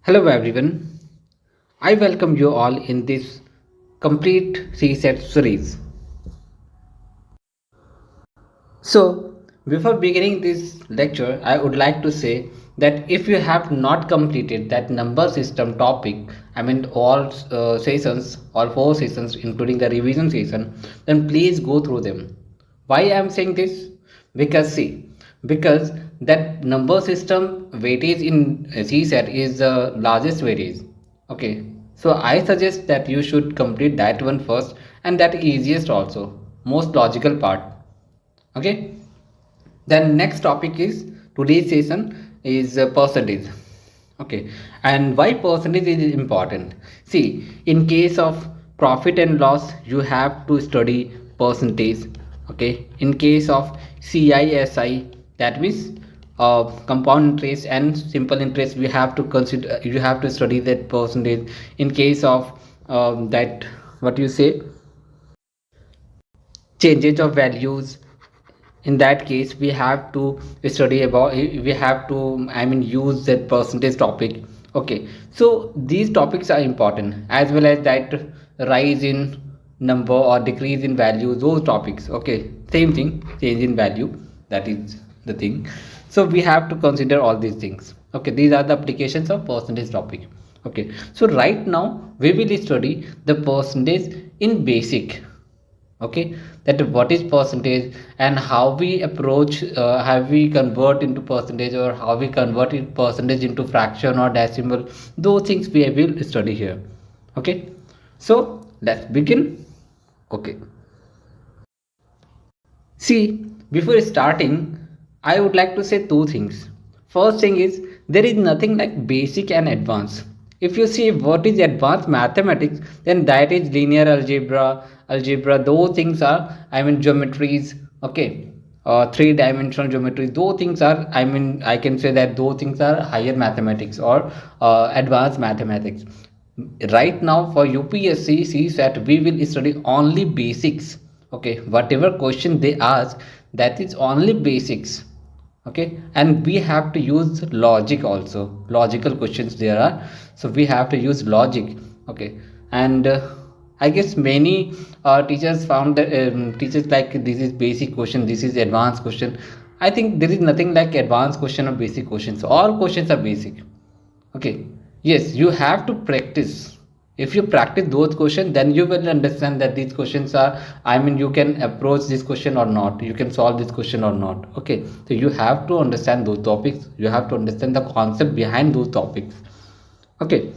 Hello everyone, I welcome you all in this complete CSAT series. So, before beginning this lecture, I would like to say that if you have not completed that number system topic, all sessions, all four sessions, including the revision session, then please go through them. Why I am saying this? Because see, because that number system weightage in CSAT is the largest weightage. Okay, so I suggest that you should complete that one first, and that easiest also, most logical part. Okay, then next topic is today's session is percentage. Okay, and why percentage is important? See, in case of profit and loss you have to study percentage. Okay, in case of CISI, that means compound interest and simple interest, we have to consider, you have to study that percentage. In case of that, what you say, changes of values, in that case we have to study about, we have to use that percentage topic. Okay, so these topics are important, as well as that rise in number or decrease in value, those topics. Okay, same thing, change in value, that is the thing. So we have to consider all these things. Okay, these are the applications of percentage topic. Okay, so right now we will study the percentage in basic. Okay, that what is percentage and how we approach, how we convert into percentage, or how we convert it percentage into fraction or decimal, those things we will study here. Okay, so let's begin. Okay, see, before starting I would like to say two things. First thing is, there is nothing like basic and advanced. If you see what is advanced mathematics, then that is linear algebra, those things are, geometries. Okay, three-dimensional geometry, those things are, I can say that those things are higher mathematics or advanced mathematics. Right now for UPSC CSAT we will study only basics. Okay, whatever question they ask, that is only basics. Okay, and we have to use logic also, logical questions there are, so we have to use logic. Okay, and I guess many teachers found that, teachers like, this is basic question, this is advanced question. I think there is nothing like advanced question or basic questions, all questions are basic. Okay, yes, you have to practice. If you practice those questions, then you will understand that these questions are, you can approach this question or not, you can solve this question or not. Okay, so you have to understand those topics, you have to understand the concept behind those topics. Okay,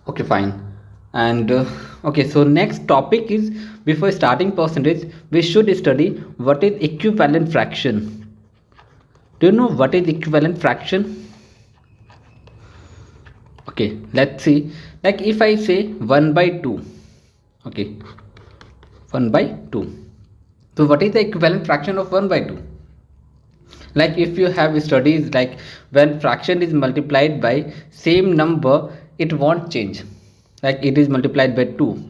okay, fine. And okay, so next topic is, before starting percentage we should study what is equivalent fraction. Do you know what is equivalent fraction? Okay, let's see. Like if I say 1 by 2. Okay, 1 by 2, so what is the equivalent fraction of 1 by 2? Like if you have studies, like when fraction is multiplied by same number, it won't change. Like it is multiplied by 2.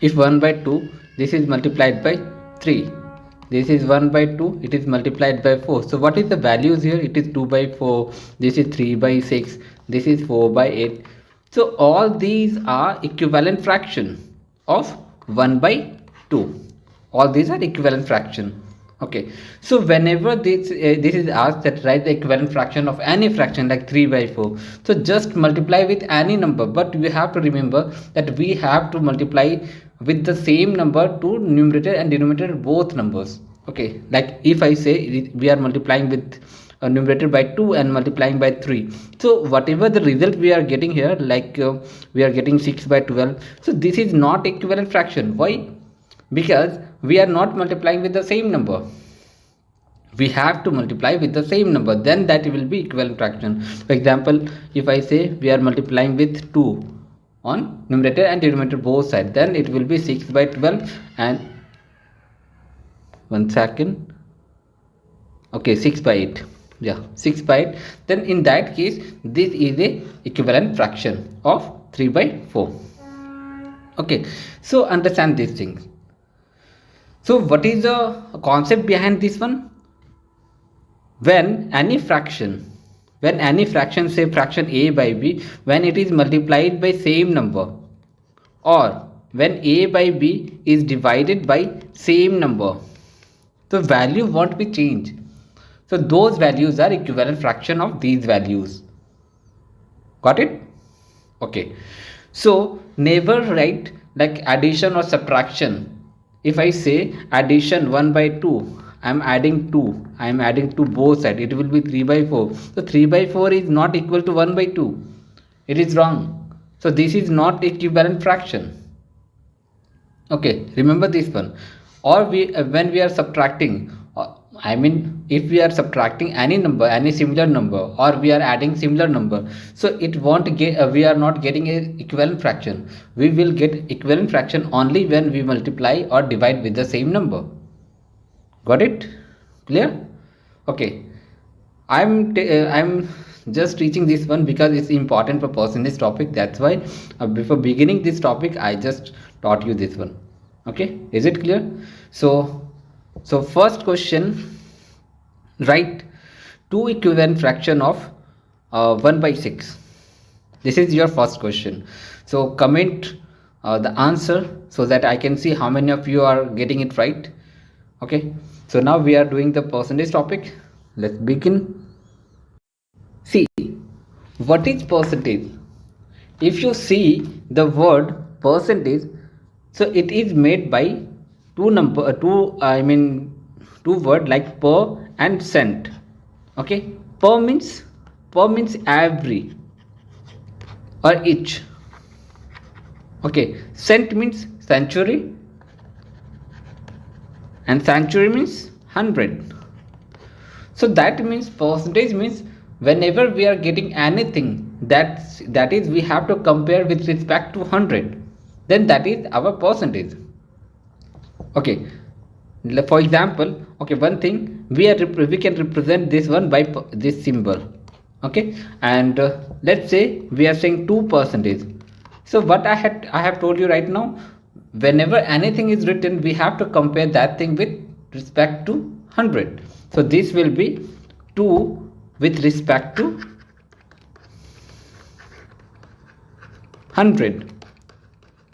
If 1 by 2, this is multiplied by 3, this is 1 by 2, it is multiplied by 4. So what is the values here? It is 2 by 4, this is 3 by 6, this is 4 by 8. So all these are equivalent fraction of 1 by 2. All these are equivalent fraction. Okay, so whenever this is asked that write the equivalent fraction of any fraction, like 3 by 4, so just multiply with any number, but we have to remember that we have to multiply with the same number to numerator and denominator both numbers. Okay, like if I say we are multiplying with a numerator by 2 and multiplying by 3, so whatever the result we are getting here, like we are getting 6 by 12, so this is not equivalent fraction. Why? Because we are not multiplying with the same number, we have to multiply with the same number, then that will be equivalent fraction. For example, if I say we are multiplying with 2 on numerator and denominator both sides, then it will be 6 by 12 and 1 second, okay, 6 by 8, yeah, 6 by 8, then in that case this is a equivalent fraction of 3 by 4. Okay, so understand these things. So what is the concept behind this one? When any fraction, when any fraction, say fraction a by b, when it is multiplied by same number, or when a by b is divided by same number, the value won't be changed. So those values are equivalent fraction of these values. Got it? Okay. So never write like addition or subtraction. If I say addition 1 by 2, I am adding 2. I am adding to both sides. It will be 3 by 4. So 3 by 4 is not equal to 1 by 2. It is wrong. So this is not equivalent fraction. Okay, remember this one. Or when we are subtracting, I mean if we are subtracting any number, any similar number, or we are adding similar number, so it won't get, we are not getting a equivalent fraction. We will get equivalent fraction only when we multiply or divide with the same number. Got it? Clear? Okay. I'm just teaching this one because it's important for percentage topic. That's why before beginning this topic I just taught you this one. Okay, is it clear? So first question, write two equivalent fraction of 1 by 6. This is your first question. So comment the answer so that I can see how many of you are getting it right. Okay, so now we are doing the percentage topic. Let's begin. See, what is percentage? If you see the word percentage, so it is made by two word like per and cent. Okay, per means every or each. Okay, cent means century, and century means 100. So that means percentage means whenever we are getting anything that is we have to compare with respect to 100, then that is our percentage. Okay, for example, okay, one thing we can represent this one by this symbol. Okay, and let's say we are saying 2%. So what I have told you right now, whenever anything is written, we have to compare that thing with respect to 100. So this will be 2 with respect to 100.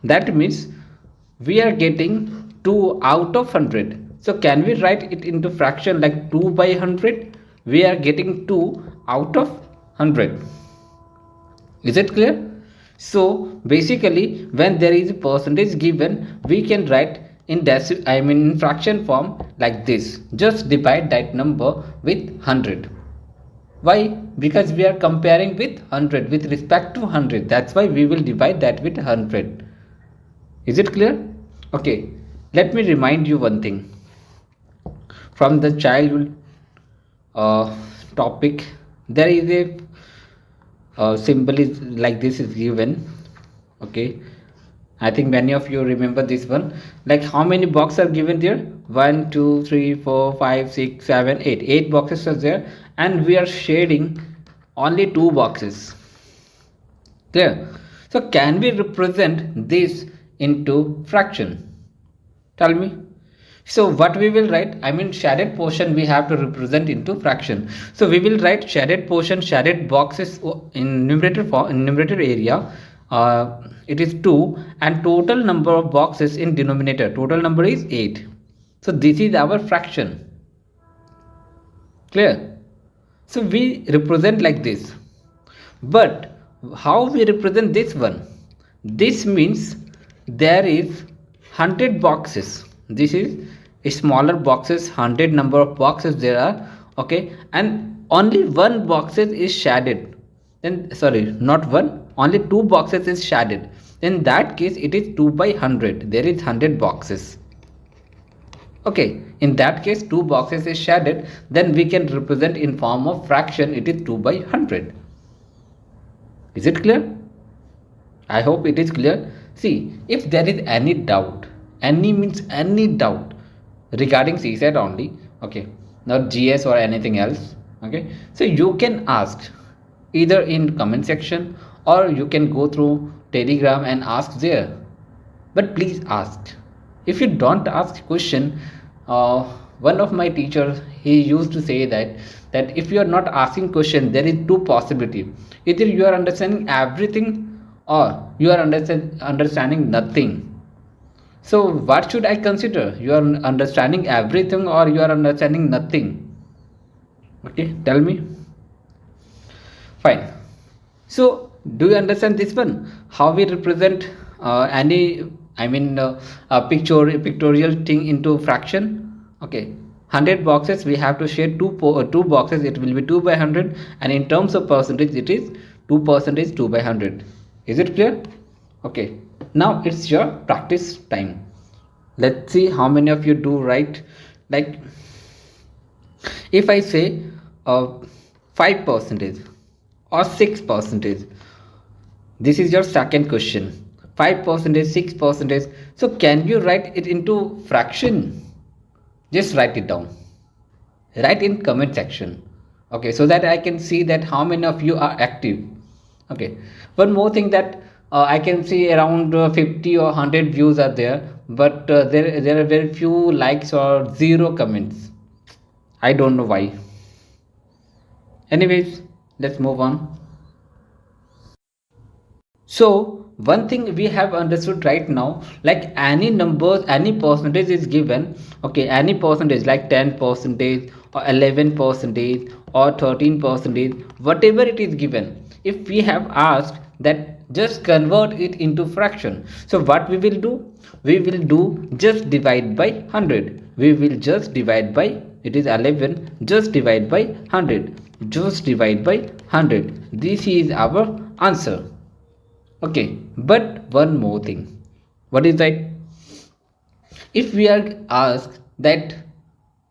That means we are getting 2 out of 100. So can we write it into fraction like 2 by 100? We are getting 2 out of 100. Is it clear? So basically when there is a percentage given, we can write in fraction form like this. Just divide that number with 100. Why? Because we are comparing with 100 with respect to 100. That's why we will divide that with 100. Is it clear? Okay, let me remind you one thing. From the childhood topic, there is a symbol is like this is given. Okay, I think many of you remember this one. Like how many boxes are given there? 1, 2, 3, 4, 5, 6, 7, 8. 8 boxes are there, and we are shading only 2 boxes. Clear? So can we represent this into fraction? Tell me. So what we will write, shaded portion we have to represent into fraction. So we will write shaded portion, shaded boxes in numerator area. It is 2, and total number of boxes in denominator. Total number is 8. So this is our fraction. Clear? So we represent like this. But how we represent this one? This means there is 100 boxes. This is a smaller boxes, 100 number of boxes there are. Okay, and only 1 boxes is shaded. Then sorry, not 1, only 2 boxes is shaded. In that case it is 2 by 100. There is 100 boxes. Okay, in that case 2 boxes is shaded. Then we can represent in form of fraction. It is 2 by 100. Is it clear? I hope it is clear. See, if there is any doubt, any means any doubt regarding CSAT only, okay, not GS or anything else, okay, so you can ask either in comment section or you can go through Telegram and ask there. But please ask. If you don't ask question, one of my teachers, he used to say that that if you are not asking question, there is two possibility. Either you are understanding everything or you are understanding nothing. So what should I consider? You are understanding everything or you are understanding nothing? Okay, tell me. Fine. So do you understand this one, how we represent any a pictorial thing into fraction? Okay, 100 boxes, we have to share two boxes, it will be 2 by 100, and in terms of percentage it is 2% is 2 by 100. Is it clear? Okay, now it's your practice time. Let's see how many of you do right. Like if I say 5% or 6%, this is your second question. 5%, 6%. So can you write it into fraction? Just write it down, write in comment section. Okay, so that I can see that how many of you are active. Okay, one more thing, that I can see around 50 or 100 views are there, but there are very few likes or zero comments. I don't know why. Anyways, let's move on. So one thing we have understood right now, like any numbers, any percentage is given. Okay, any percentage like 10% or 11% or 13%, whatever it is given. If we have asked that just convert it into fraction, so what we will do? We will do just divide by 100. We will just divide by, it is 11, just divide by 100. Just divide by 100. This is our answer. Okay, but one more thing. What is that? If we are asked that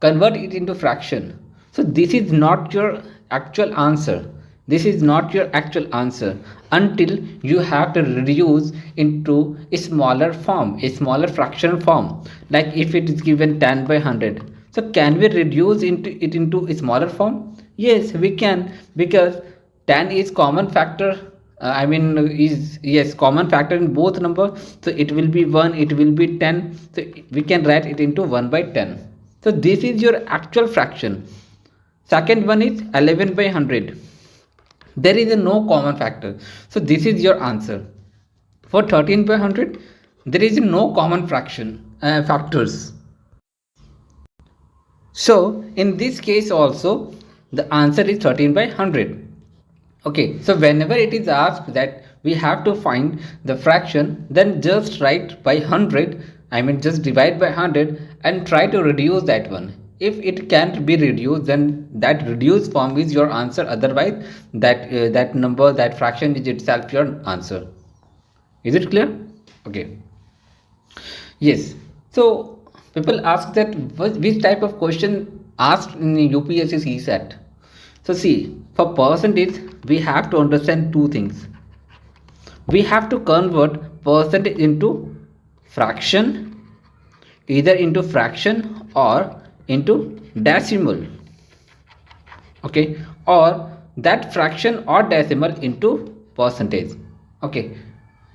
convert it into fraction, so this is not your actual answer. This is not your actual answer until you have to reduce into a smaller form, a smaller fractional form. Like if it is given 10 by 100, so can we reduce it into a smaller form? Yes, we can, because 10 is common factor. Is, yes, common factor in both numbers, so it will be 1, it will be 10, so we can write it into 1 by 10. So this is your actual fraction. Second one is 11 by 100. There is a no common factor, so this is your answer. For 13 by 100, there is no common factors. So in this case also the answer is 13 by 100. Okay, so whenever it is asked that we have to find the fraction, then just write by 100, just divide by 100 and try to reduce that one. If it can't be reduced, then that reduced form is your answer. Otherwise that number, that fraction is itself your answer. Is it clear? Okay. Yes. So people ask that which type of question asked in UPSC CSAT. So see, for percentage, we have to understand two things. We have to convert percentage into fraction, either into fraction or into decimal. Okay, or that fraction or decimal into percentage. Okay,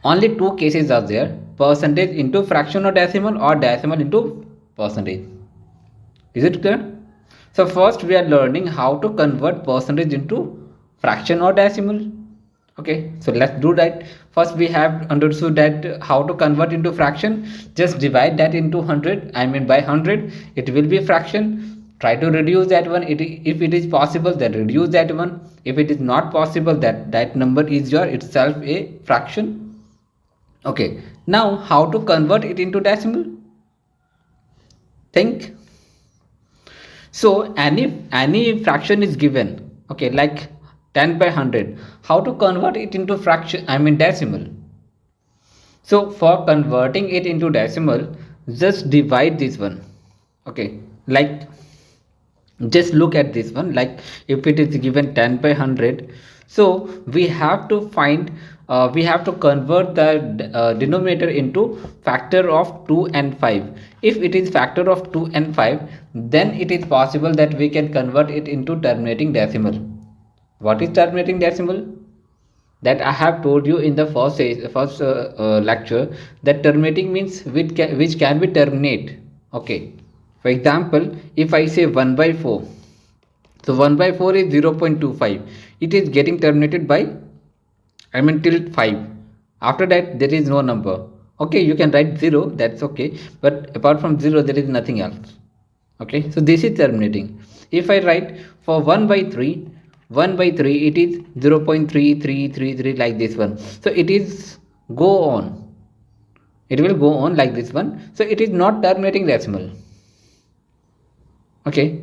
only two cases are there: percentage into fraction or decimal into percentage. Is it clear? So first we are learning how to convert percentage into fraction or decimal. Okay, so let's do that. First we have understood that how to convert into fraction. Just divide that into 100, by 100, it will be fraction. Try to reduce that one. If it is possible, then reduce that one. If it is not possible, that number is your itself a fraction. Okay, now how to convert it into decimal? Think. So any fraction is given, okay, like 10 by 100. How to convert it into fraction, decimal? So for converting it into decimal, just divide this one. Okay, like just look at this one. Like if it is given 10 by 100, so we have to find we have to convert the denominator into factor of 2 and 5. If it is factor of 2 and 5, then it is possible that we can convert it into terminating decimal. What is terminating decimal? That I have told you in the first lecture, that terminating means which can be terminate. Okay, for example, if I say 1 by 4, So 1 by 4 is 0.25. It is getting terminated by, till 5. After that there is no number. Okay, you can write 0, that's okay, but apart from 0 there is nothing else. Okay, so this is terminating. If I write for 1 by 3, 1 by 3 it is 0.3333 like this one. So it is go on, it will go on like this one. So it is not terminating decimal. Okay,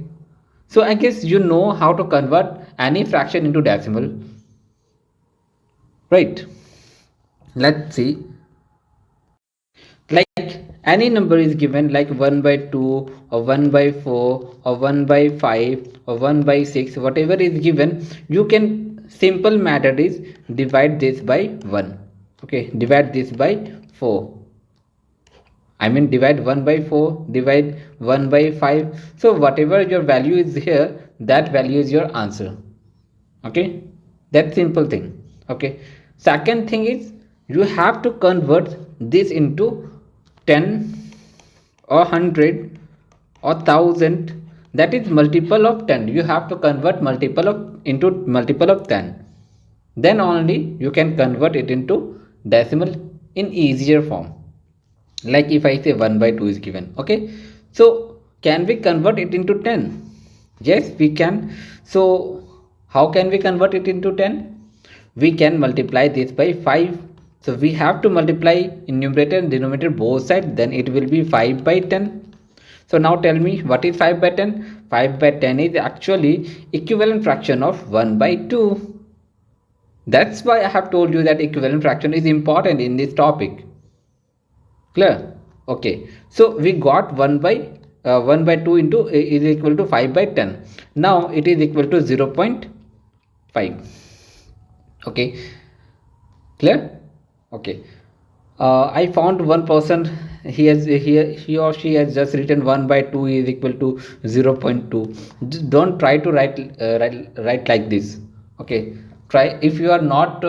so I guess you know how to convert any fraction into decimal, right? Let's see. Like any number is given, like 1 by 2 or 1 by 4 or 1 by 5 or 1 by 6, whatever is given, you can, simple method is divide this by 1. Okay, divide this by 4. Divide 1 by 4, divide 1 by 5. So whatever your value is here, that value is your answer. Okay, that simple thing. Okay, second thing is you have to convert this into 10 or 100 or 1000. That is multiple of 10. You have to convert multiple of into multiple of 10, then only you can convert it into decimal in easier form. Like if I say 1 by 2 is given. Okay, so can we convert it into 10? Yes, we can. So how can we convert it into 10? We can multiply this by 5. So we have to multiply in numerator and denominator both sides, then it will be 5 by 10. So now tell me, what is 5 by 10? 5 by 10 is actually equivalent fraction of 1 by 2. That's why I have told you that equivalent fraction is important in this topic. Clear? Okay, so we got 1 by 2 into is equal to 5 by 10. Now it is equal to 0.5. Okay, clear? Okay, I found one person, he or she has just written 1 by 2 is equal to 0.2. Don't try to write like this. Okay, try, if you are not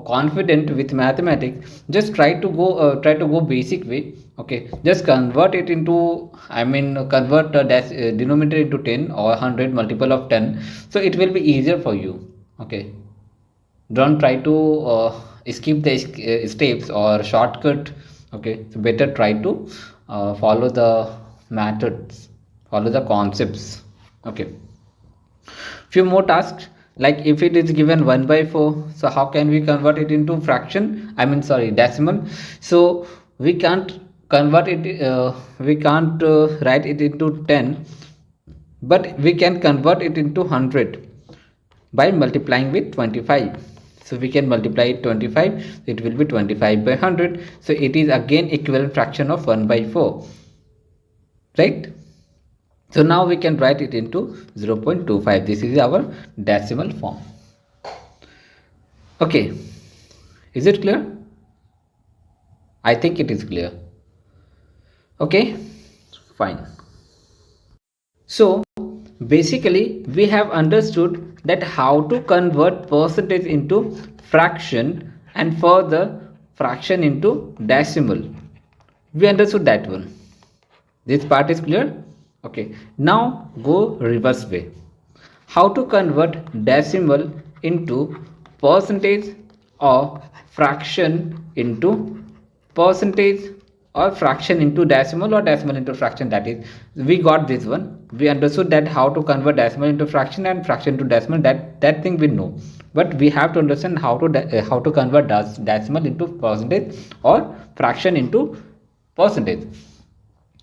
confident with mathematics, just try to go basic way. Okay, just convert it into, convert denominator into 10 or 100 multiple of 10, so it will be easier for you. Okay, don't try to skip the steps or shortcut. Okay, so better try to follow the methods, follow the concepts. Okay, few more tasks. Like if it is given 1 by 4, so how can we convert it into fraction, decimal? So we can't convert it, we can't write it into 10, but we can convert it into 100 by multiplying with 25. So we can multiply it 25, it will be 25 by 100. So it is again equivalent fraction of 1 by 4, right? So now we can write it into 0.25. This is our decimal form. Okay, is it clear? I think it is clear. Okay, fine. So basically we have understood that how to convert percentage into fraction and further fraction into decimal. We understood that one. This part is clear? Okay, now go reverse way. How to convert decimal into percentage or fraction into percentage, or fraction into decimal, or decimal into fraction. That is, we got this one. We understood that how to convert decimal into fraction and fraction to decimal, that thing we know. But we have to understand how to convert decimal into percentage or fraction into percentage.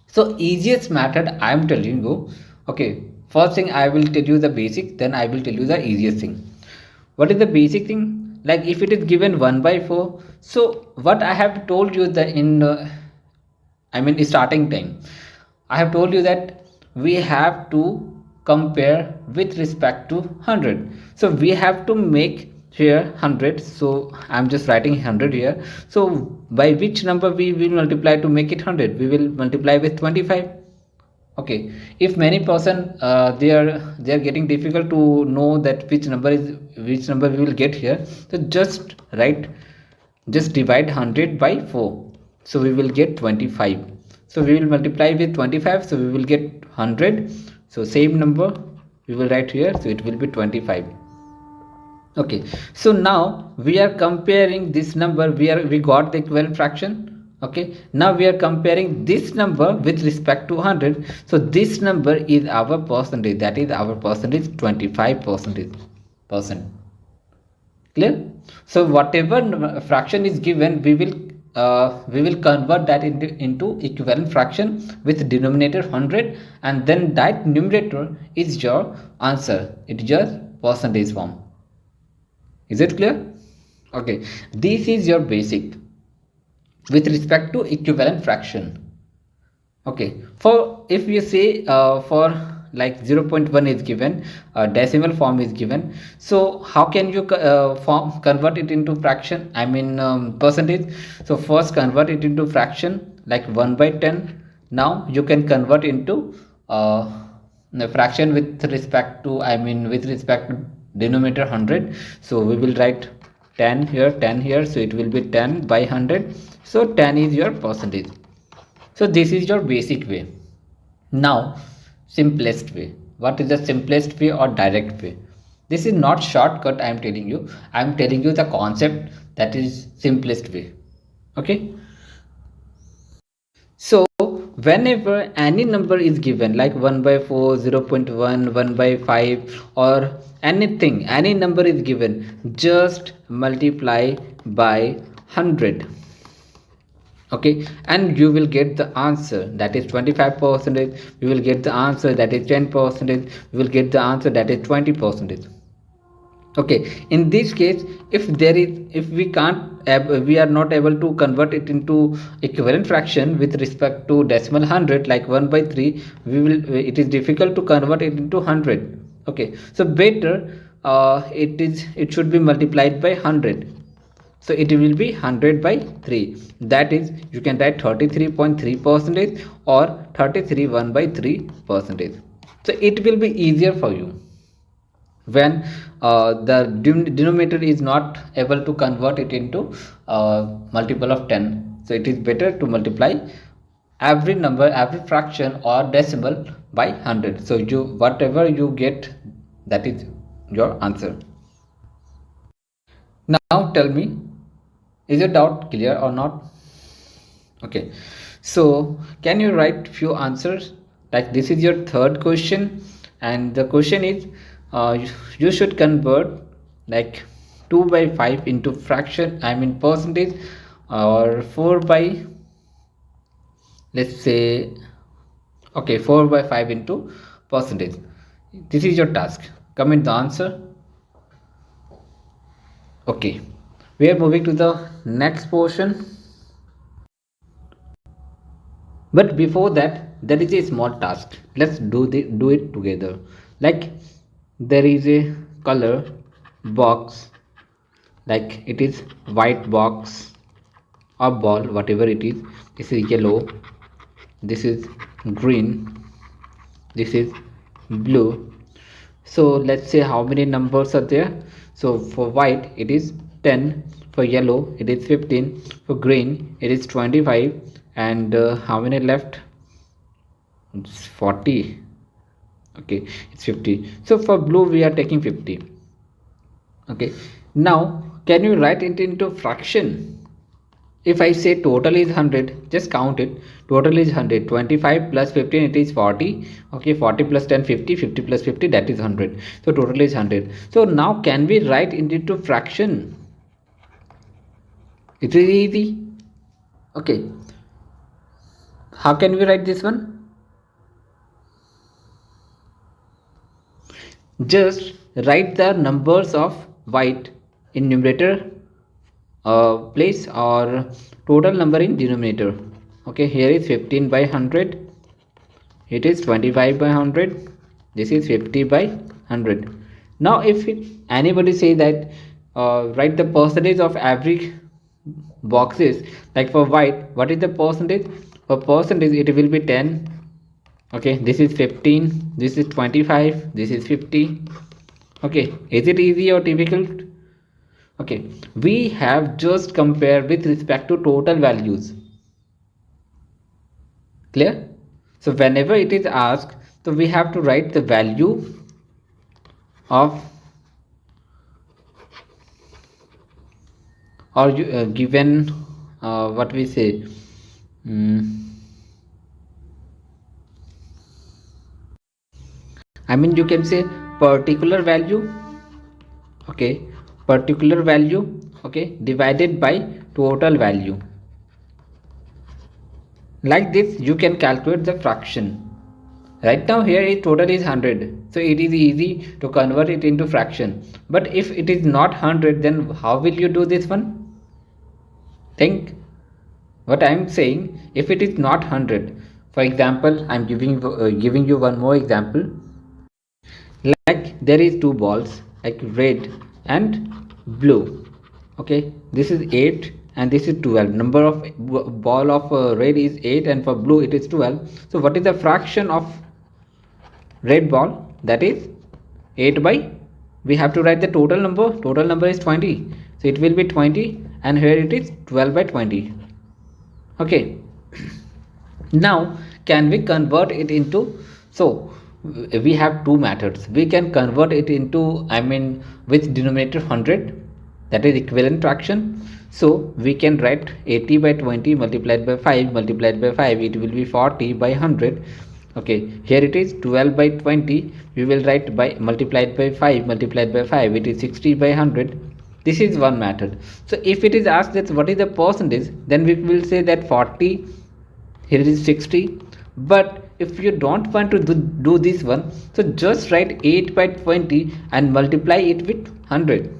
So easiest method I am telling you. Okay, first thing I will tell you the basic, then I will tell you the easiest thing. What is the basic thing? Like if it is given 1 by 4, so what I have told you that in starting time, I have told you that we have to compare with respect to 100. So we have to make here 100. So I'm just writing 100 here. So by which number we will multiply to make it 100? We will multiply with 25. Okay, if many person they are getting difficult to know that which number we will get here, so just divide 100 by 4, so we will get 25. So we will multiply with 25, so we will get 100. So same number we will write here, so it will be 25. Okay, so now we are comparing this number, we got the equivalent fraction. Okay, now we are comparing this number with respect to 100. So this number is our percentage, that is our percentage 25 percent. Clear? So whatever fraction is given, we will convert that into equivalent fraction with denominator 100, and then that numerator is your answer. It is your percentage form. Is it clear? Okay, this is your basic with respect to equivalent fraction. Okay, for if you say for like 0.1 is given, decimal form is given, so how can you convert it into fraction, I mean percentage? So first convert it into fraction, like 1 by 10. Now you can convert into the fraction with respect to, I mean with respect to denominator 100. So we will write 10 here, 10 here, so it will be 10 by 100. So 10 is your percentage. So this is your basic way. Now simplest way. What is the simplest way or direct way? This is not shortcut, I am telling you. I am telling you the concept, that is simplest way. Okay, so whenever any number is given, like 1 by 4, 0.1, 1 by 5, or anything, any number is given, just multiply by 100. Okay, and you will get the answer, that is 25 percentage. You will get the answer, that is 10 percentage. You will get the answer, that is 20 percentage. Okay, in this case, if we are not able to convert it into equivalent fraction with respect to decimal 100, like 1 by 3, it is difficult to convert it into 100. Okay, so better it should be multiplied by 100. So it will be 100 by 3, that is you can write 33.3 percentage or 33 by 3 percentage. So it will be easier for you when the denominator is not able to convert it into multiple of 10. So it is better to multiply every number, every fraction or decimal by 100. So whatever you get, that is your answer. Now tell me, is your doubt clear or not? Okay, so can you write few answers? Like this is your third question, and the question is you should convert like 2 by 5 into fraction, I mean percentage, or 4 by, let's say, okay, 4 by 5 into percentage. This is your task. Comment the answer. Okay, we are moving to the next portion, but before that there is a small task. Let's do it together. Like there is a color box, like it is white box or ball, whatever it is. This is yellow, this is green, this is blue. So let's say how many numbers are there. So for white it is 10, for yellow it is 15, for green it is 25, and how many left? It's 40. Okay, it's 50. So for blue we are taking 50. Okay, now can you write it into fraction? If I say total is 100, just count it. Total is 100. 25 plus 15, it is 40. Okay, 40 plus 10, 50. 50 plus 50, that is 100. So total is 100. So now can we write it into fraction? It is easy. Okay, how can we write this one? Just write the numbers of white in numerator place, or total number in denominator. Okay, here is 15 by 100, it is 25 by 100, this is 50 by 100. Now if anybody say that write the percentage of every boxes, like for white, what is the percentage? For percentage it will be 10. Okay, this is 15, this is 25, this is 50. Okay, is it easy or difficult? Okay, we have just compared with respect to total values. Clear? So whenever it is asked, so we have to write the value of or given what we say I mean you can say particular value, okay, particular value, okay, divided by total value. Like this you can calculate the fraction. Right now here is total is 100, so it is easy to convert it into fraction. But if it is not 100, then how will you do this one? Think what I am saying. If it is not 100, for example, I am giving you one more example. Like there is two balls, like red and blue, okay, this is 8 and this is 12. Number of ball of red is 8 and for blue it is 12. So what is the fraction of red ball? That is 8 by, we have to write the total number is 20, so it will be 20 and here it is 12 by 20. Okay, now can we convert it into, so we have two methods. We can convert it into, I mean with denominator 100, that is equivalent fraction. So we can write 80 by 20 multiplied by 5 multiplied by 5, it will be 40 by 100. Okay, here it is 12 by 20, we will write by multiplied by 5 multiplied by 5, it is 60 by 100. This is one method. So if it is asked that what is the percentage, then we will say that 40, here it is 60. But if you don't want to do this one, so just write 8 by 20 and multiply it with 100,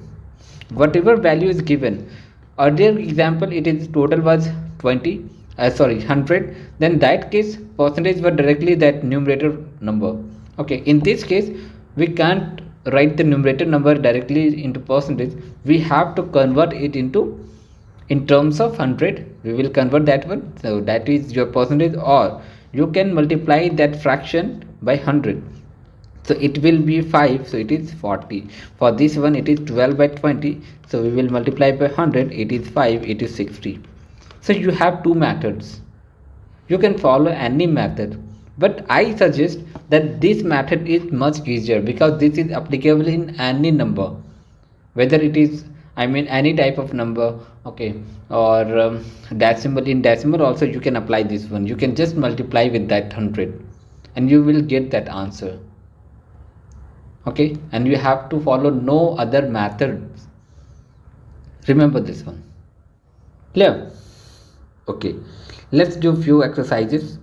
whatever value is given. Earlier example it is total was 20, 100, then that case percentage was directly that numerator number. Okay, in this case we can't write the numerator number directly into percentage, we have to convert it into, in terms of 100 we will convert that one, so that is your percentage, or you can multiply that fraction by 100, so it will be 5, so it is 40. For this one it is 12 by 20, so we will multiply by 100, it is 5, it is 60. So you have two methods, you can follow any method, but I suggest that this method is much easier because this is applicable in any number, whether it is, I mean any type of number, okay, or decimal. In decimal also you can apply this one, you can just multiply with that 100 and you will get that answer. Okay, and you have to follow no other methods, remember this one. Clear? Okay, let's do few exercises.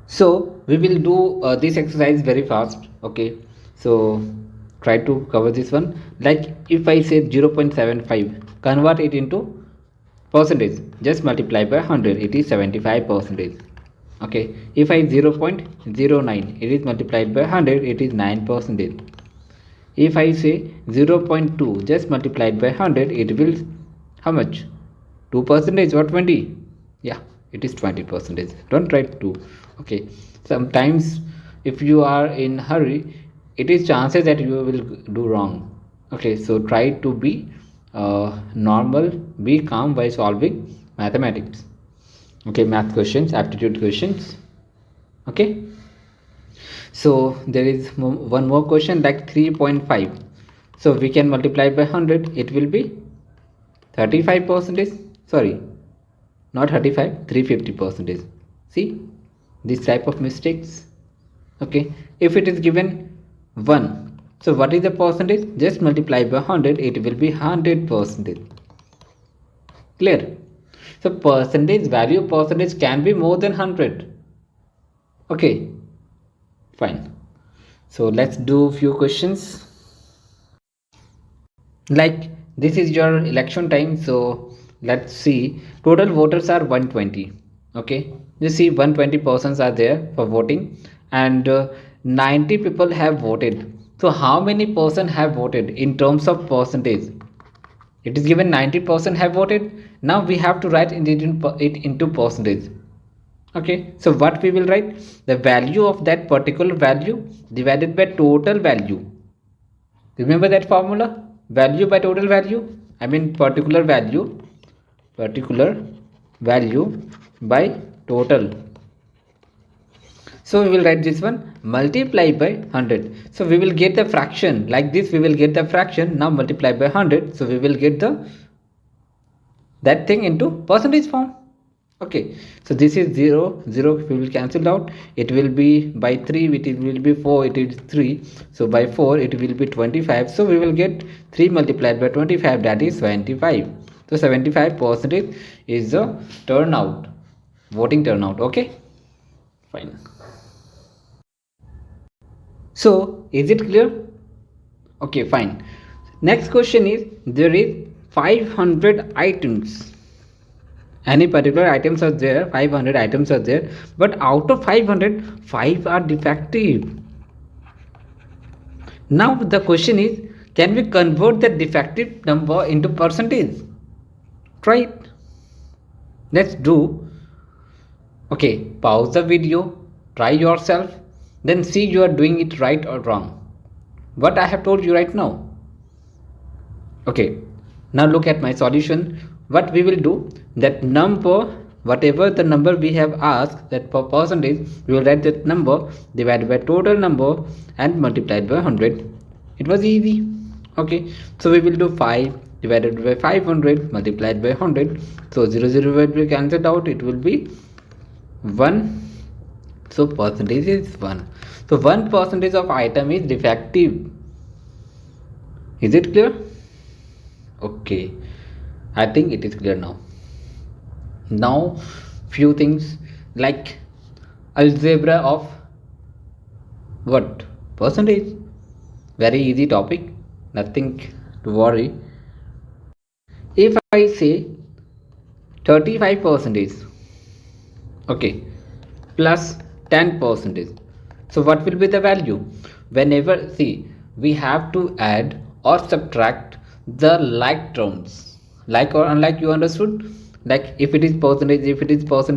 So we will do this exercise very fast. Okay, so try to cover this one. Like if I say 0.75, convert it into percentage, just multiply by 100, it is 75 percentage. Okay, if I 0.09, it is multiplied by 100, it is 9 percentage. If I say 0.2, just multiplied by 100, it will how much? 2 percentage or 20? Yeah, it is 20 percentage. Don't write 2. Okay, sometimes if you are in hurry, it is chances that you will do wrong. Okay, so try to be normal, be calm while solving mathematics. Okay, math questions, aptitude questions. Okay, so there is one more question, like 3.5, so we can multiply by 100, it will be 35 percentage, sorry, not 35, 350 percentage. See this type of mistakes. Okay, if it is given 1, so what is the percentage? Just multiply by 100, it will be 100 percentage. Clear? So percentage value, percentage can be more than 100. Okay, fine. So let's do few questions. Like this is your election time, so let's see. Total voters are 120. Okay, you see 120 persons are there for voting, and 90 people have voted. So how many person have voted in terms of percentage? It is given 90% have voted. Now we have to write it into percentage. Okay, so what we will write? The value of that particular value divided by total value. Remember that formula? Value by total value, I mean particular value by total. So we will write this one multiply by 100. So we will get the fraction like this. We will get the fraction. Now multiply by 100. So we will get that thing into percentage form. Okay, so this is 0 0, we will cancel out. It will be by 3, it will be 4, it is 3, so by 4 it will be 25. So we will get 3 multiplied by 25, that is 75. So 75% is the turnout, voting turnout. Okay, fine. So is it clear? Okay, fine. Next question is, there is 500 items. Any particular items are there, 500 items are there, but out of 500, 5 are defective. Now the question is, can we convert the defective number into percentage? Try it. Let's do. Okay, pause the video, try yourself, then see you are doing it right or wrong. What I have told you right now. Okay, now look at my solution. What we will do, that number, whatever the number we have asked, that per percentage, we will write that number divided by total number and multiplied by 100. It was easy. Okay, so we will do 5 divided by 500 multiplied by 100. So 0 will be cancelled out, it will be 1. So percentage is 1. So 1% of item is defective. Is it clear? Okay, I think it is clear now. Now few things like algebra of what? Percentage. Very easy topic, nothing to worry. If I say 35%, okay, plus 10%, so what will be the value? Whenever, see, we have to add or subtract the like terms, like or unlike, you understood? Like if it is percentage,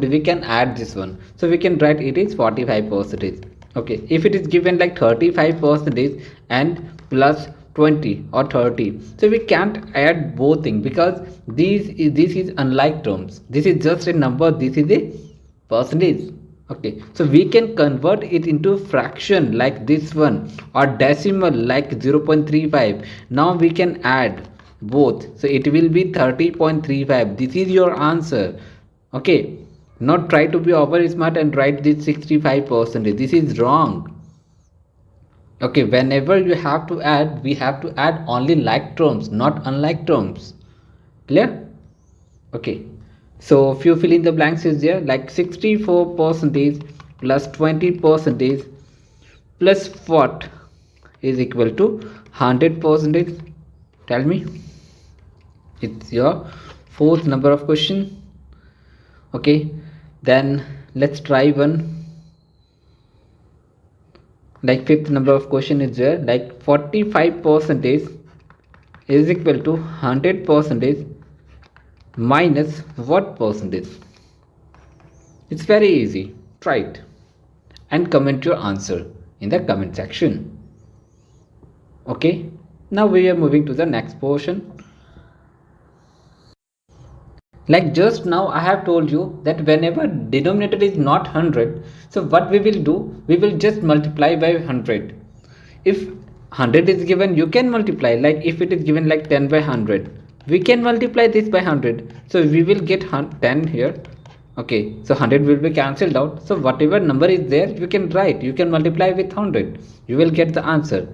we can add this one, so we can write it is 45%. Okay, if it is given like 35% and plus 20 or 30, so we can't add both things, because this is unlike terms. This is just a number, this is a percentage. Okay, so we can convert it into fraction like this one, or decimal like 0.35. Now we can add both, so it will be 30.35. this is your answer. Okay, not try to be over smart and write this 65%. this is wrong. Okay, whenever you have to add, we have to add only like terms, not unlike terms. Clear? Okay, so few fill in the blanks is there, like 64% plus 20% plus what is equal to 100%? Tell me. It's your fourth number of question. Okay, then let's try one. Like fifth number of question is there, like 45% is equal to 100% minus what percentage? It's very easy. Try it and comment your answer in the comment section. Okay, now we are moving to the next portion. Like just now I have told you that whenever denominator is not 100, so what we will do, we will just multiply by 100. If 100 is given, you can multiply, like if it is given like 10 by 100, we can multiply this by 100, so we will get 10 here. Okay, so 100 will be cancelled out, so whatever number is there you can write, you can multiply with 100, you will get the answer.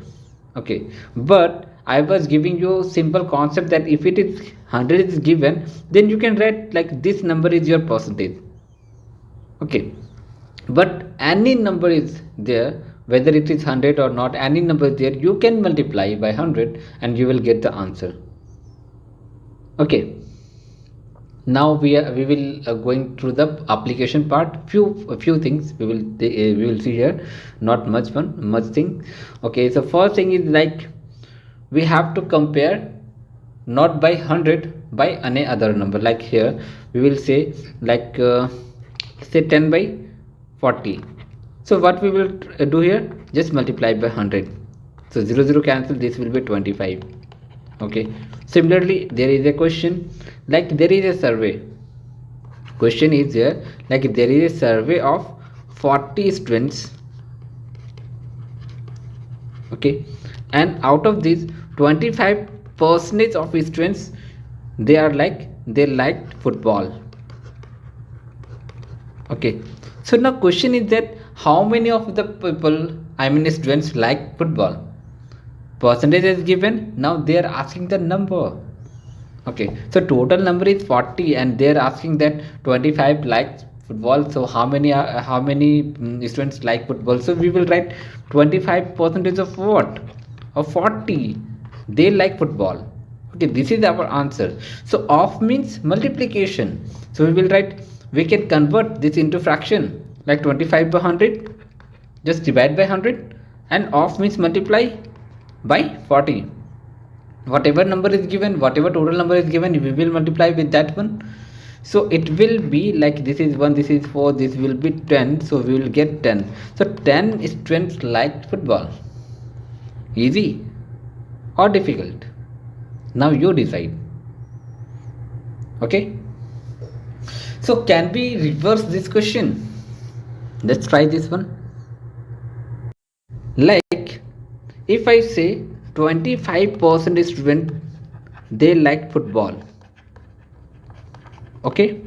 Okay, but I was giving you simple concept that if it is 100 is given, then you can write like this number is your percentage. Okay, but any number is there, whether it is 100 or not, any number is there, you can multiply by 100 and you will get the answer. Okay, now we will going through the application part. Few things we will see here, not much thing. Okay, so first thing is like we have to compare not by 100 by any other number. Like here we will say like say 10 by 40. So what we will do here, just multiply by 100. So 0 cancel, this will be 25. Okay, similarly there is a question, like there is a survey. Question is there, like there is a survey of 40 students, okay, and out of these 25% of students they liked football. Okay, so now question is that how many of the people, I mean students, like football? Percentage is given, now they are asking the number. Okay, so total number is 40 and they are asking that 25 likes football. So how many students like football? So we will write 25% of what? Of 40, they like football. Okay, this is our answer. So of means multiplication, so we will write, we can convert this into fraction, like 25 by 100, just divide by 100, and of means multiply by 40. Whatever number is given, whatever total number is given, we will multiply with that one. So it will be like, this is 1, this is 4, this will be 10, so we will get 10. So 10 students liked football. Easy or difficult? Now you decide. Okay, so can we reverse this question? Let's try this one. Like if I say 25% student they like football, okay,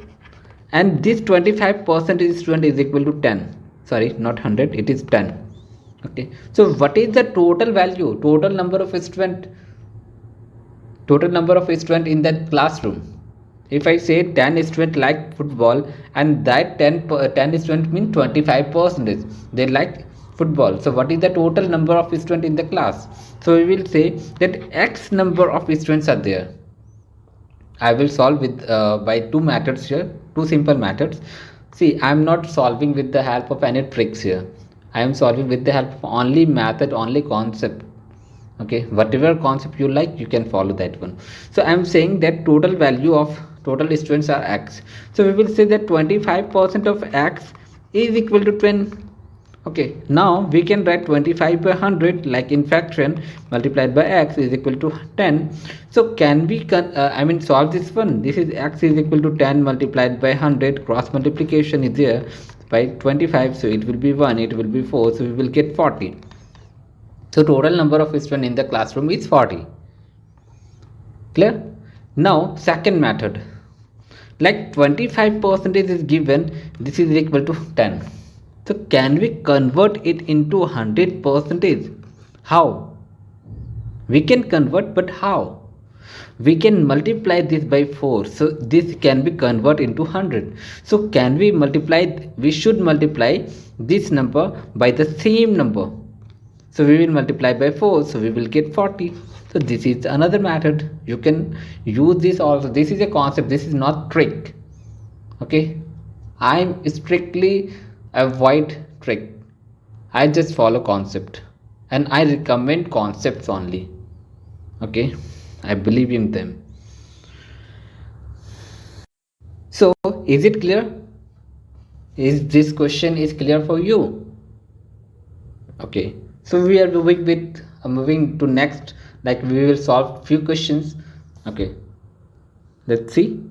and this 25% student is equal to 10, sorry, not 100, it is 10. Okay, so what is the total value, total number of student in that classroom? If I say 10 student like football, and that 10 student means 25% they like football, so what is the total number of students in the class? So we will say that x number of students are there. I will solve with by two methods here, two simple methods. See, I am not solving with the help of any tricks here. I am solving with the help of only method, only concept. Okay, whatever concept you like, you can follow that one. So I am saying that total value of total students are x. So we will say that 25% of x is equal to 10. Okay, now we can write 25 by 100 like in fraction, multiplied by x is equal to 10. So can we solve this one? This is x is equal to 10 multiplied by 100, cross multiplication is there by 25, so it will be 1, it will be 4, so we will get 40. So total number of students in the classroom is 40. Clear? Now second method, like 25% is given, this is equal to 10. So can we convert it into 100%? How? We can convert, but how? We can multiply this by 4, so this can be converted into 100. So can we multiply, we should multiply this number by the same number. So we will multiply by 4, so we will get 40. So this is another method. You can use this also. This is a concept, this is not trick. Okay, I strictly avoid trick. I just follow concept and I recommend concepts only. Okay, I believe in them. So is it clear? Is this question is clear for you? Okay, so we are moving to next, like we will solve few questions. Okay, let's see.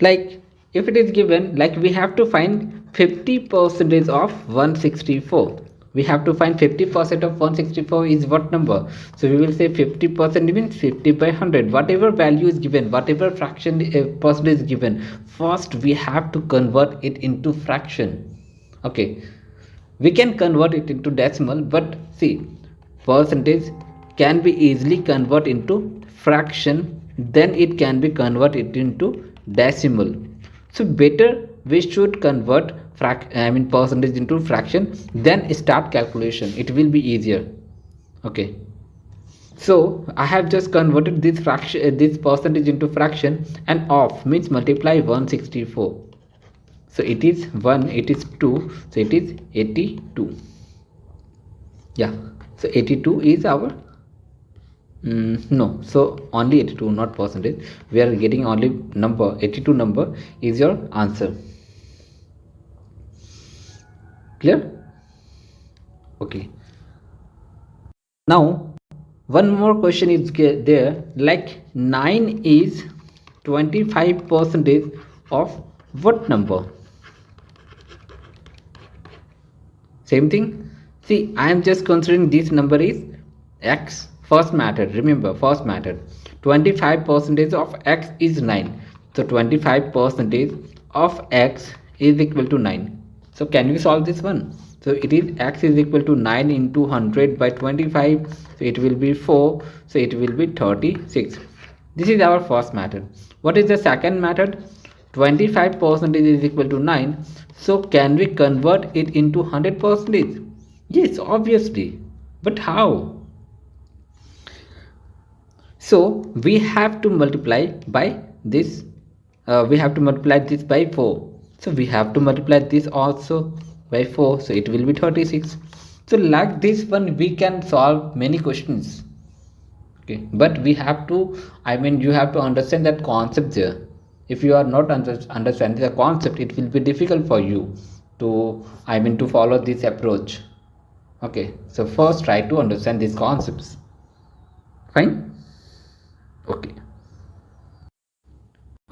Like if it is given, like we have to find 50% of 164. We have to find 50% of 164 is what number? So we will say 50% means 50 by 100. Whatever value is given, whatever fraction percent is given, first we have to convert it into fraction. Okay, we can convert it into decimal, but see, percentage can be easily converted into fraction, then it can be converted into decimal. So better we should convert percentage into fraction, then start calculation, it will be easier. Okay, so I have just converted this fraction, this percentage into fraction, and of means multiply 164. So it is 1, it is 2, so it is 82. Yeah, so 82 is our no, so only 82, not percentage. We are getting only number. 82 number is your answer. Clear? Okay, now one more question is there, like 9 is 25% of What number? Same thing. See, I am just considering this number is x. First method, remember, first method. 25% of x is 9. So 25% of x is equal to 9. So can we solve this one? So it is x is equal to 9 into 100 by 25. So it will be 4. So it will be 36. This is our first method. What is the second method? 25% is equal to 9. So can we convert it into 100%? Yes, obviously. But how? So we have to multiply by this. We have to multiply this by 4. So we have to multiply this also by 4. So it will be 36. So like this one we can solve many questions. Okay, but we have to, you have to understand that concept there. If you are not understanding the concept, it will be difficult for you to to follow this approach. Okay, so first try to understand these concepts. Fine.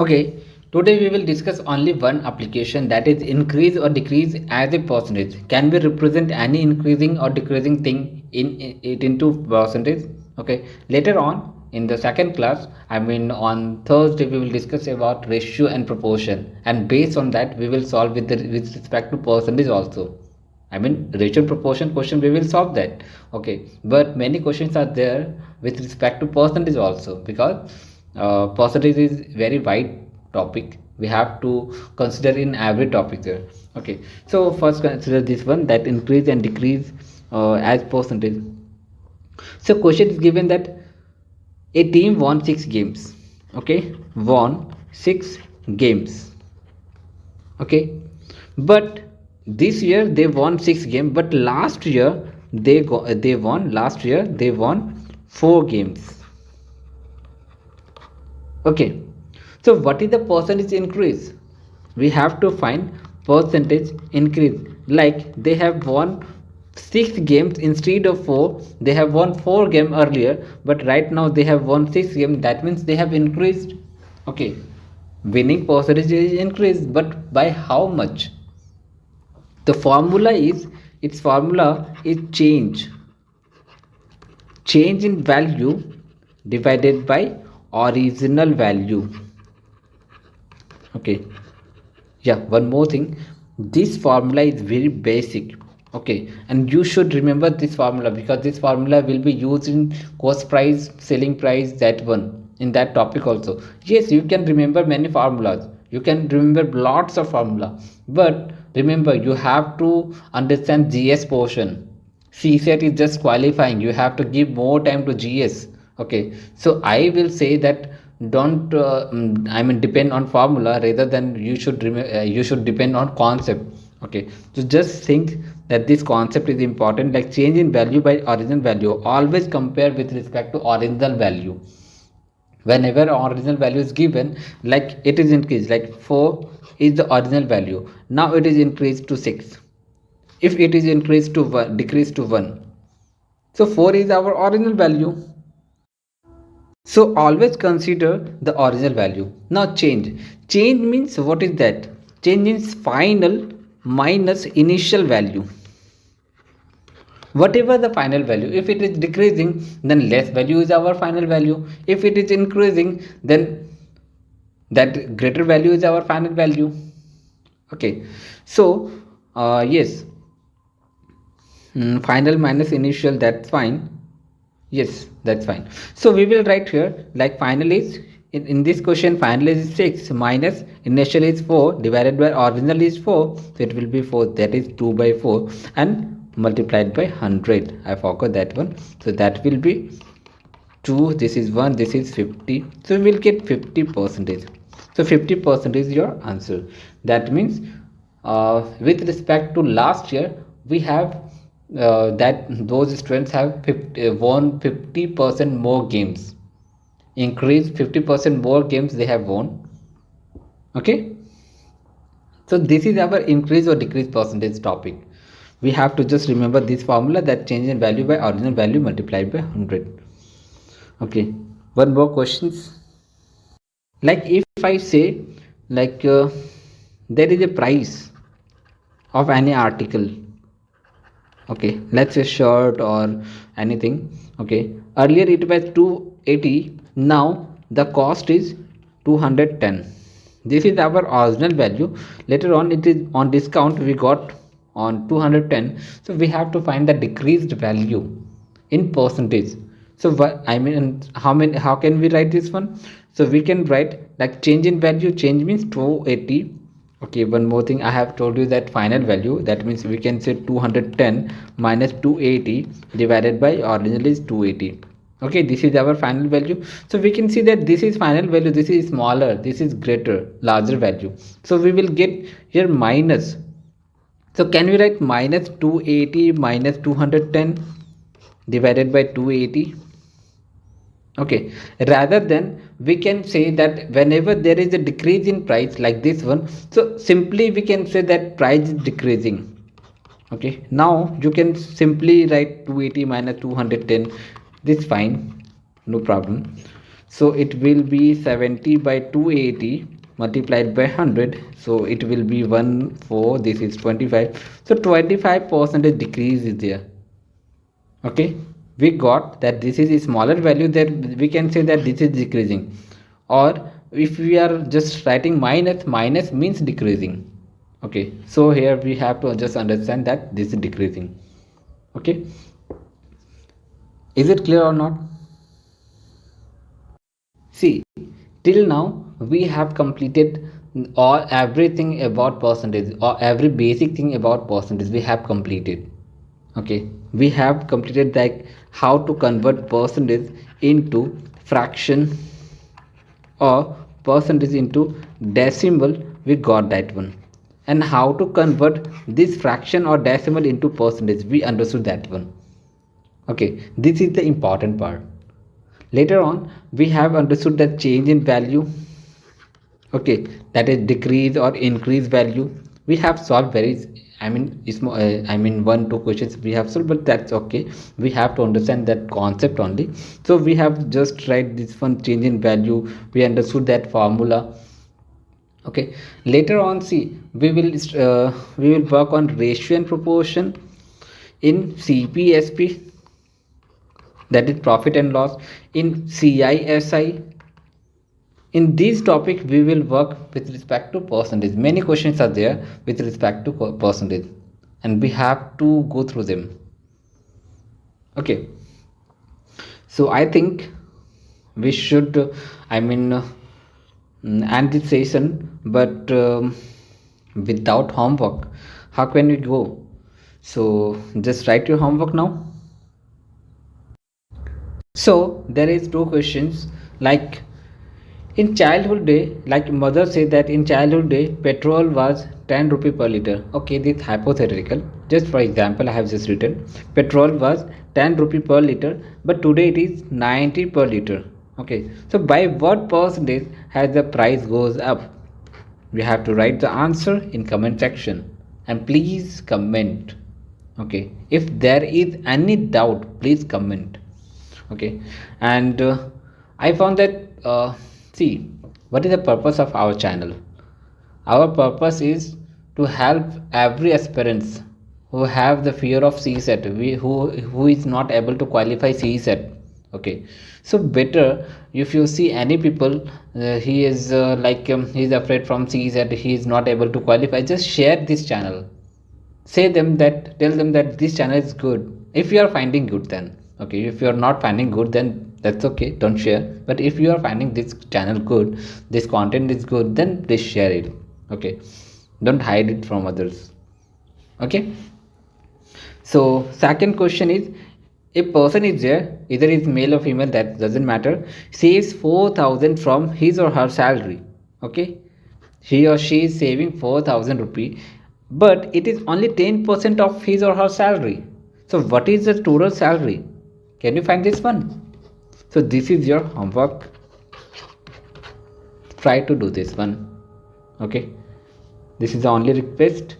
Okay, today we will discuss only one application, that is increase or decrease as a percentage. Can we represent any increasing or decreasing thing in it into percentage? Okay, later on in the second class, on Thursday, we will discuss about ratio and proportion, and based on that we will solve with respect to percentage also. Ratio proportion question we will solve that. Okay, but many questions are there with respect to percentage also, because percentage is very wide topic. We have to consider in every topic there. Okay, so first consider this one, that increase and decrease as percentage. So question is given that a team won 6 games. Okay, won 6 games. Okay, but this year they won 6 games, but last year they won 4 games. Okay, so what is the percentage increase? We have to find percentage increase. Like they have won 6 games instead of 4. They have won 4 games earlier, but right now they have won 6 games. That means they have increased. Okay, winning percentage is increased, but by how much? The formula is, its formula is change in value divided by original value. Okay, yeah, one more thing, this formula is very basic. Okay, and you should remember this formula, because this formula will be used in cost price, selling price, that one, in that topic also. Yes, you can remember many formulas, you can remember lots of formula, but remember you have to understand GS portion. CSAT is just qualifying, you have to give more time to GS. Okay, so I will say that don't depend on formula, rather than you should depend on concept. Okay, so just think that this concept is important, like change in value by original value. Always compare with respect to original value. Whenever original value is given, like it is increased, like 4 is the original value, now it is increased to 6. If it is increased to 1, decreased to 1, so 4 is our original value. So always consider the original value. Now change means, what is that? Change means final minus initial value. Whatever the final value, if it is decreasing, then less value is our final value. If it is increasing, then that greater value is our final value. Okay, so yes, final minus initial, that's fine. Yes, that's fine. So we will write here, like final is, in this question final is 6 minus initial is 4 divided by original is 4, so it will be 4, that is 2 by 4, and multiplied by 100. I forgot that one, so that will be 2, this is 1, this is 50, so we will get 50%. So 50% is your answer. That means with respect to last year, we have that those students have won 50% more games, increased 50% more games they have won. Okay, so this is our increase or decrease percentage topic. We have to just remember this formula, that change in value by original value multiplied by 100. Okay, one more questions. Like if I say, like there is a price of any article, okay, let's say shirt or anything, okay, earlier it was 280, now the cost is 210. This is our original value. Later on it is on discount, we got on 210, so we have to find the decreased value in percentage. So what I mean, how can we write this one? So we can write like change in value, change means 280. Okay, one more thing, I have told you that final value, that means we can say 210 minus 280 divided by original is 280. Okay, this is our final value. So we can see that this is final value, this is smaller, this is greater, larger value, so we will get here minus. So can we write minus 280 minus 210 divided by 280? Okay, rather than we can say that whenever there is a decrease in price like this one, so simply we can say that price is decreasing. Okay, now you can simply write 280 minus 210, this fine, no problem. So it will be 70 by 280 multiplied by 100, so it will be 1 4, this is 25, so 25% decrease is there. Okay, we got that this is a smaller value, that we can say that this is decreasing, or if we are just writing minus, minus means decreasing. Okay, so here we have to just understand that this is decreasing. Okay, is it clear or not? See, till now we have completed all everything about percentage, or every basic thing about percentage we have completed. Okay, we have completed like how to convert percentage into fraction or percentage into decimal, we got that one. And how to convert this fraction or decimal into percentage, we understood that one. Okay, this is the important part. Later on we have understood that change in value, okay, that is decrease or increase value. We have solved very, I mean small, I mean 1 2 questions we have solved, but that's okay, we have to understand that concept only. So we have just write this one, change in value, we understood that formula. Okay, later on see, we will work on ratio and proportion in CPSP, that is profit and loss, in CISI. In this topic we will work with respect to percentage. Many questions are there with respect to percentage, and we have to go through them. Okay, so I think we should end this session, but without homework how can we go? So just write your homework now. So there is two questions, like in childhood day, like mother said that in childhood day petrol was 10 rupee per liter. Okay, this hypothetical, just for example I have just written petrol was 10 rupee per liter, but today it is 90 per liter. Okay, so by what percentage has the price goes up? We have to write the answer in comment section, and please comment. Okay, if there is any doubt please comment. Okay, and I found that see, what is the purpose of our channel? Our purpose is to help every aspirants who have the fear of CSAT, who is not able to qualify CSAT. Okay, so better if you see any people, he is he is afraid from CSAT, he is not able to qualify, just share this channel. Say them that, tell them that this channel is good. If you are finding good, then okay, if you are not finding good, then that's okay, don't share. But if you are finding this channel good, this content is good, then please share it. Okay, don't hide it from others. Okay, so second question is, a person is there, either is male or female, that doesn't matter, saves 4,000 from his or her salary. Okay, he or she is saving 4,000 rupee, but it is only 10% of his or her salary. So what is the total salary? Can you find this one? So this is your homework, try to do this one. Okay, this is the only request.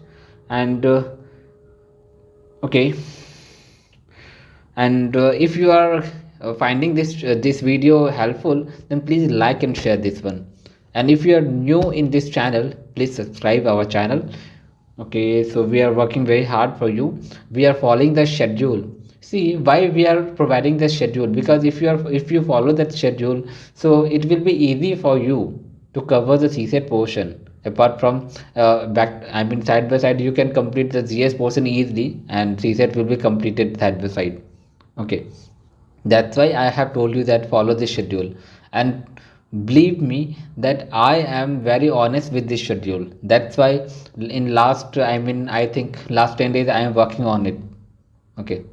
And okay, and if you are finding this video helpful, then please like and share this one. And if you are new in this channel, please subscribe our channel. Okay, so we are working very hard for you. We are following the schedule. See why we are providing the schedule, because if you follow that schedule, so it will be easy for you to cover the CSAT portion. Apart from side by side, you can complete the GS portion easily, and CSAT will be completed side by side. Okay, that's why I have told you that follow the schedule. And believe me that I am very honest with this schedule. That's why in last, I think last 10 days I am working on it. Okay,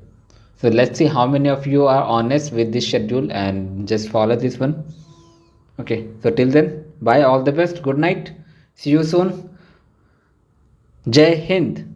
so let's see how many of you are honest with this schedule and just follow this one. Okay, so till then, bye, all the best, good night, see you soon, Jai Hind.